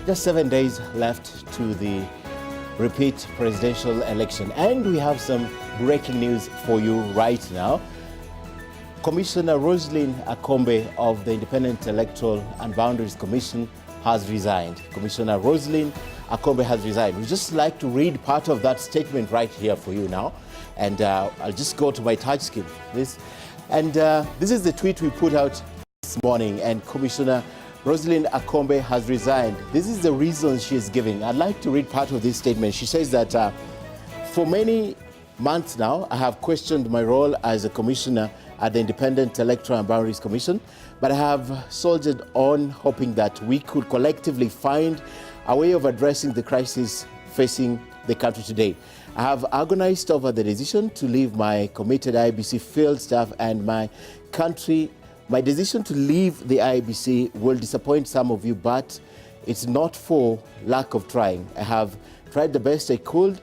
Just 7 days left to the repeat presidential election, and we have some breaking news for you right now. Commissioner Roselyn Akombe of the Independent Electoral and Boundaries Commission has resigned. Commissioner Roselyn Akombe has resigned. We'd just like to read part of that statement right here for you now. And I'll just go to my touch screen, please. And this is the tweet we put out this morning, and Commissioner Roselyn Akombe has resigned. This is the reason she is giving. I'd like to read part of this statement. She says that for many months now, I have questioned my role as a commissioner at the Independent Electoral and Boundaries Commission, but I have soldiered on, hoping that we could collectively find a way of addressing the crisis facing the country today. I have agonized over the decision to leave my committed IEBC field staff and my country. My decision to leave the IEBC will disappoint some of you, but it's not for lack of trying. I have tried the best I could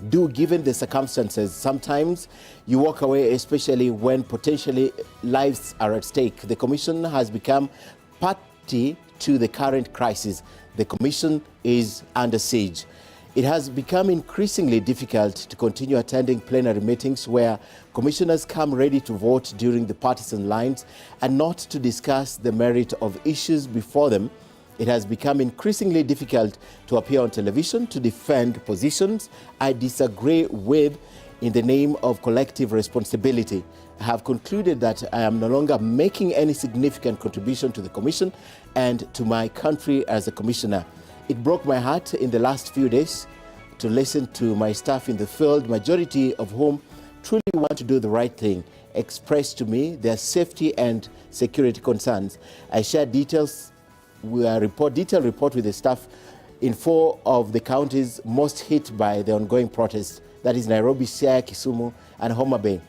do given the circumstances. Sometimes you walk away, especially when potentially lives are at stake. The Commission has become party to the current crisis. The Commission is under siege. It has become increasingly difficult to continue attending plenary meetings where commissioners come ready to vote during the partisan lines and not to discuss the merit of issues before them. It has become increasingly difficult to appear on television to defend positions I disagree with in the name of collective responsibility. I have concluded that I am no longer making any significant contribution to the Commission and to my country as a commissioner. It broke my heart in the last few days to listen to my staff in the field, majority of whom truly want to do the right thing, express to me their safety and security concerns. I shared detailed report with the staff in 4 of the counties most hit by the ongoing protests, that is Nairobi, Siaya, Kisumu, and Homa Bay,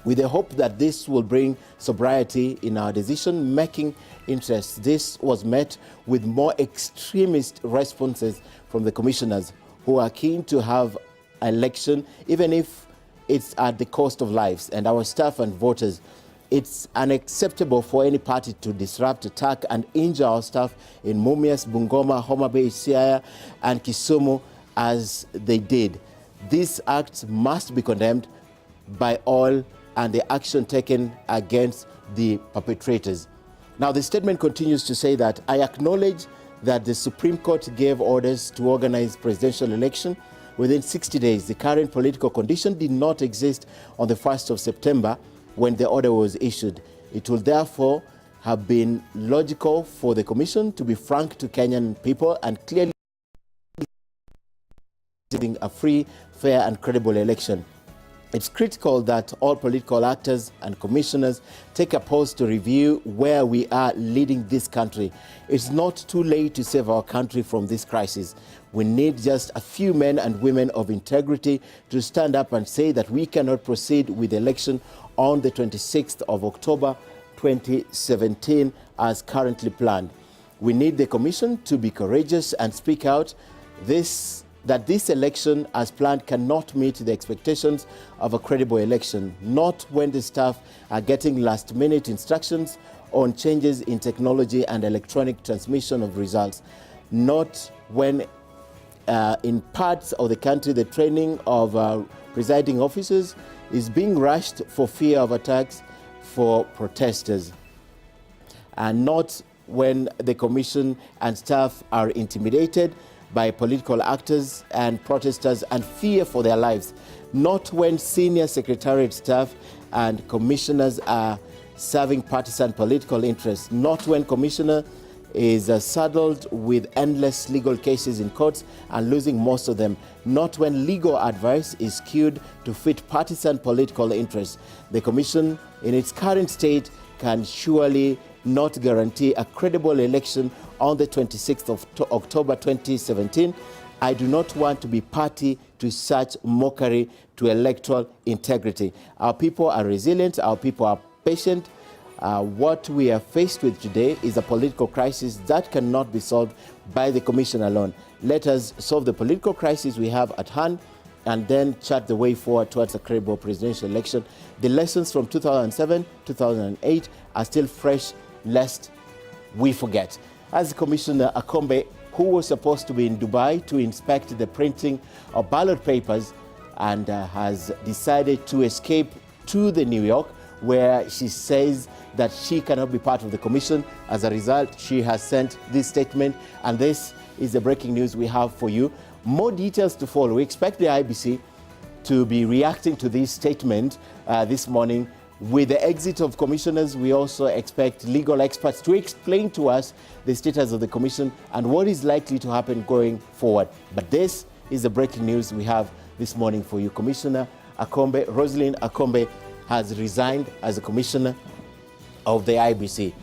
with the hope that this will bring sobriety in our decision-making interests. This was met with more extremist responses from the commissioners, who are keen to have an election, even if it's at the cost of lives and our staff and voters. It's unacceptable for any party to disrupt, attack, and injure our staff in Mumias, Bungoma, Homa Bay, Siaya, and Kisumu as they did. These acts must be condemned by all, and the action taken against the perpetrators. Now, the statement continues to say that I acknowledge that the Supreme Court gave orders to organize presidential election within 60 days. The current political condition did not exist on the 1st of September when the order was issued. It will therefore have been logical for the Commission to be frank to Kenyan people and clearly giving a free, fair, and credible election. It's critical that all political actors and commissioners take a pause to review where we are leading this country. It's not too late to save our country from this crisis. We need just a few men and women of integrity to stand up and say that we cannot proceed with the election on the 26th of October 2017 as currently planned. We need the Commission to be courageous and speak out that this election as planned cannot meet the expectations of a credible election, not when the staff are getting last-minute instructions on changes in technology and electronic transmission of results, not when in parts of the country the training of presiding officers is being rushed for fear of attacks for protesters, and not when the Commission and staff are intimidated by political actors and protesters and fear for their lives, not when senior secretariat staff and commissioners are serving partisan political interests, not when commissioner is saddled with endless legal cases in courts and losing most of them, not when legal advice is skewed to fit partisan political interests. The Commission, in its current state, can surely not guarantee a credible election on the 26th of October 2017. I do not want to be party to such mockery to electoral integrity. Our people are resilient, our people are patient. What we are faced with today is a political crisis that cannot be solved by the Commission alone. Let us solve the political crisis we have at hand and then chart the way forward towards a credible presidential election. The lessons from 2007, 2008 are still fresh, lest we forget. As Commissioner Akombe who was supposed to be in Dubai to inspect the printing of ballot papers and has decided to escape to the New York, where she says that she cannot be part of the commission. As a result, she has sent this statement, and this is the breaking news we have for you. More details to follow. We expect the IEBC to be reacting to this statement this morning. With the exit of commissioners, we also expect legal experts to explain to us the status of the commission and what is likely to happen going forward. But this is the breaking news we have this morning for you. Commissioner Akombe, Roselyn Akombe, has resigned as a commissioner of the IEBC.